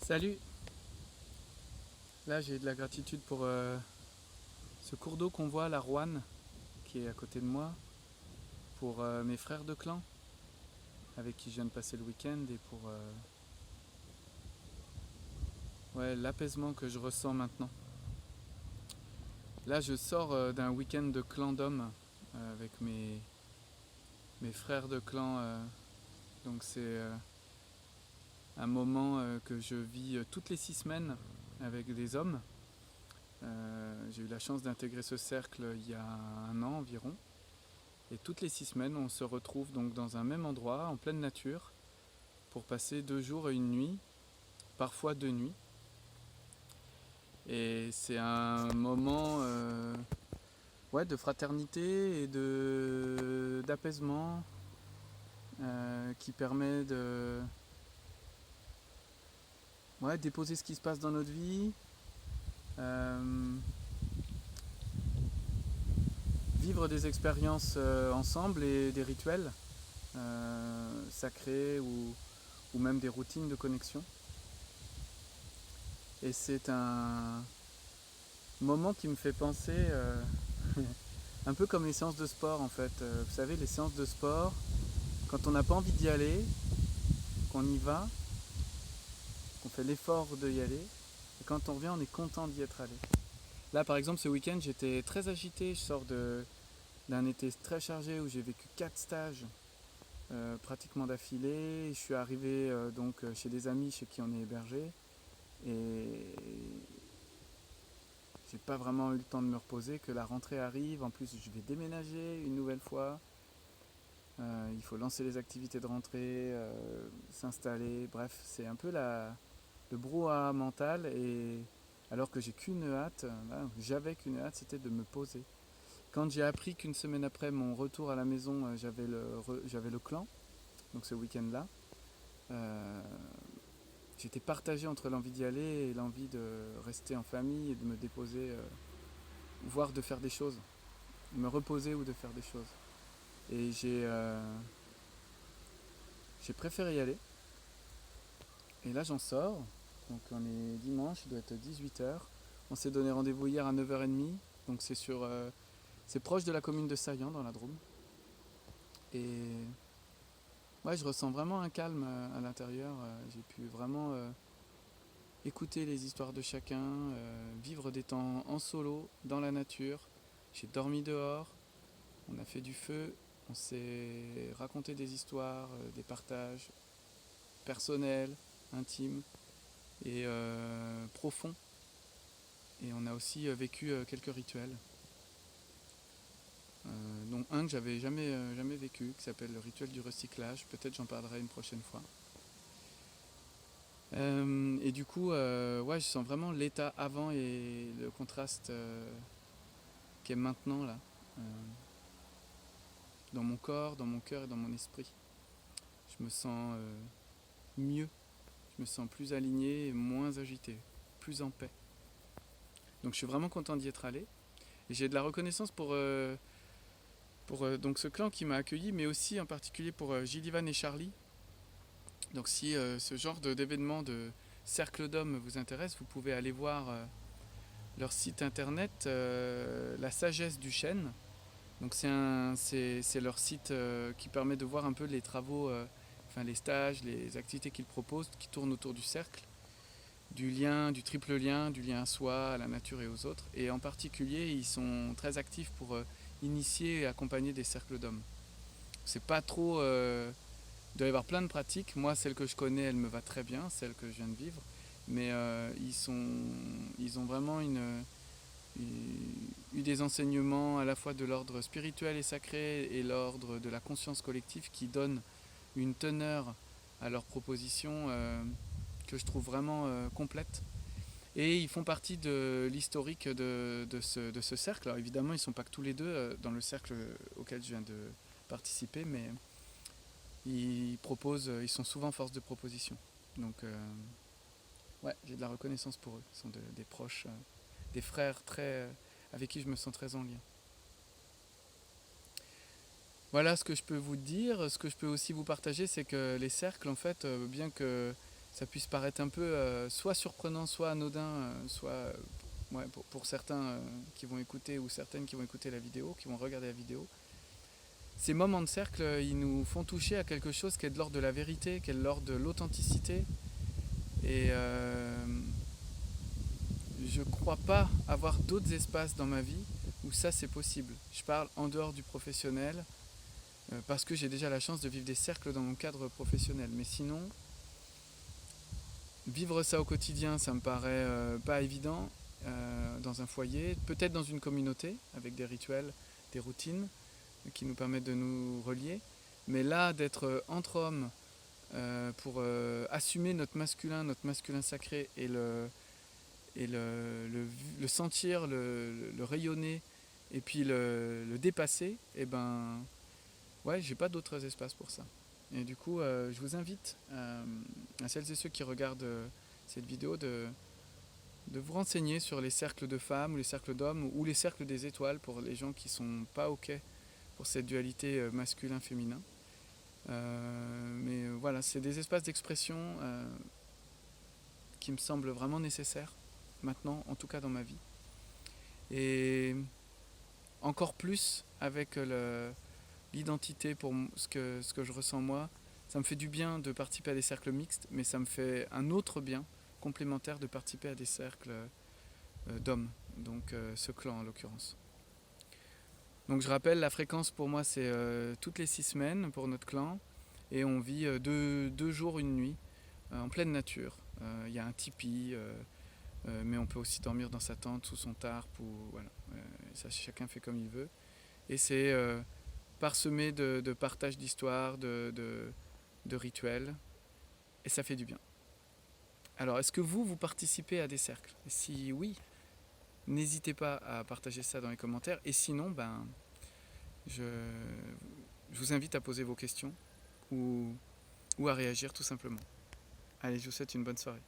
Salut. Là j'ai de la gratitude pour ce cours d'eau qu'on voit, la Roanne, qui est à côté de moi, pour mes frères de clan, avec qui je viens de passer le week-end, et pour l'apaisement que je ressens maintenant. Là je sors d'un week-end de clan d'hommes avec mes frères de clan, donc c'est un moment que je vis toutes les 6 semaines avec des hommes. J'ai eu la chance d'intégrer ce cercle il y a 1 an environ. Et toutes les 6 semaines, on se retrouve donc dans un même endroit, en pleine nature, pour passer 2 jours et 1 nuit, parfois 2 nuits. Et c'est un moment de fraternité et d'apaisement qui permet de déposer ce qui se passe dans notre vie, vivre des expériences ensemble et des rituels sacrés ou même des routines de connexion. Et c'est un moment qui me fait penser un peu comme les séances de sport en fait. Vous savez, les séances de sport, quand on n'a pas envie d'y aller, qu'on y va, qu'on fait l'effort d'y aller, et quand on revient, on est content d'y être allé. Là, par exemple, ce week-end, j'étais très agité. Je sors d'un été très chargé où j'ai vécu 4 stages pratiquement d'affilée. Je suis arrivé chez des amis chez qui on est hébergé. Et j'ai pas vraiment eu le temps de me reposer, que la rentrée arrive. En plus, je vais déménager une nouvelle fois. Il faut lancer les activités de rentrée, s'installer. Bref, c'est un peu le brouhaha mental. Et alors que j'ai qu'une hâte, j'avais qu'une hâte, c'était de me poser. Quand j'ai appris qu'une semaine après mon retour à la maison, j'avais le clan, donc ce week-end-là, j'étais partagé entre l'envie d'y aller et l'envie de rester en famille et de me déposer, voire de faire des choses, me reposer ou de faire des choses. Et j'ai préféré y aller. Et là j'en sors, donc on est dimanche, il doit être 18h. On s'est donné rendez-vous hier à 9h30, donc c'est proche de la commune de Saillant dans la Drôme. Et je ressens vraiment un calme à l'intérieur. J'ai pu vraiment écouter les histoires de chacun, vivre des temps en solo, dans la nature. J'ai dormi dehors, on a fait du feu, on s'est raconté des histoires, des partages personnels, intimes et profonds. Et on a aussi vécu quelques rituels, dont un que j'avais jamais vécu, qui s'appelle le rituel du recyclage. Peut-être j'en parlerai une prochaine fois. Et du coup, je sens vraiment l'état avant et le contraste qui est maintenant là, euh, dans mon corps, dans mon cœur et dans mon esprit. Je me sens mieux, je me sens plus aligné et moins agité, plus en paix. Donc je suis vraiment content d'y être allé. Et j'ai de la reconnaissance pour donc ce clan qui m'a accueilli, mais aussi en particulier pour Gillivan et Charlie. Donc si ce genre d'événement de cercle d'hommes vous intéresse, vous pouvez aller voir leur site internet, La Sagesse du Chêne. Donc c'est leur site qui permet de voir un peu les travaux, les stages, les activités qu'ils proposent, qui tournent autour du cercle, du lien, du triple lien, du lien à soi, à la nature et aux autres. Et en particulier, ils sont très actifs pour initier et accompagner des cercles d'hommes. C'est pas trop... il doit y avoir plein de pratiques. Moi, celle que je connais, elle me va très bien, celle que je viens de vivre. Mais ils ont vraiment eu des enseignements à la fois de l'ordre spirituel et sacré et l'ordre de la conscience collective qui donnent une teneur à leurs propositions que je trouve vraiment complète. Et ils font partie de l'historique de ce cercle. Alors évidemment, ils ne sont pas que tous les deux dans le cercle auquel je viens de participer, mais ils sont souvent force de proposition. Donc j'ai de la reconnaissance pour eux. Ils sont des proches, des frères avec qui je me sens très en lien. Voilà ce que je peux vous dire. Ce que je peux aussi vous partager, c'est que les cercles, en fait, bien que ça puisse paraître un peu soit surprenant, soit anodin, soit ouais, pour certains qui vont écouter ou certaines qui vont écouter la vidéo, qui vont regarder la vidéo. Ces moments de cercle, ils nous font toucher à quelque chose qui est de l'ordre de la vérité, qui est de l'ordre de l'authenticité. Et je crois pas avoir d'autres espaces dans ma vie où ça c'est possible. Je parle en dehors du professionnel, parce que j'ai déjà la chance de vivre des cercles dans mon cadre professionnel. Mais sinon, vivre ça au quotidien, ça me paraît pas évident dans un foyer, peut-être dans une communauté, avec des rituels, des routines qui nous permettent de nous relier. Mais là, d'être entre hommes pour assumer notre masculin sacré et le sentir, le rayonner et puis le dépasser, et ben ouais, j'ai pas d'autres espaces pour ça. Et du coup, je vous invite à celles et ceux qui regardent cette vidéo de vous renseigner sur les cercles de femmes ou les cercles d'hommes ou les cercles des étoiles pour les gens qui sont pas ok pour cette dualité masculin-féminin. Mais voilà, c'est des espaces d'expression qui me semblent vraiment nécessaires maintenant, en tout cas dans ma vie. Et encore plus avec l'identité pour ce que je ressens moi. Ça me fait du bien de participer à des cercles mixtes, mais ça me fait un autre bien complémentaire de participer à des cercles d'hommes, donc ce clan en l'occurrence. Donc je rappelle, la fréquence pour moi c'est toutes les 6 semaines pour notre clan, et on vit 2 jours, une nuit, en pleine nature. Il y a un tipi, mais on peut aussi dormir dans sa tente, sous son tarp, ou voilà. Ça, chacun fait comme il veut. Et c'est parsemé de partage d'histoires, de rituels, et ça fait du bien. Alors, est-ce que vous participez à des cercles? Et si oui, n'hésitez pas à partager ça dans les commentaires. Et sinon, ben, je vous invite à poser vos questions ou à réagir tout simplement. Allez, je vous souhaite une bonne soirée.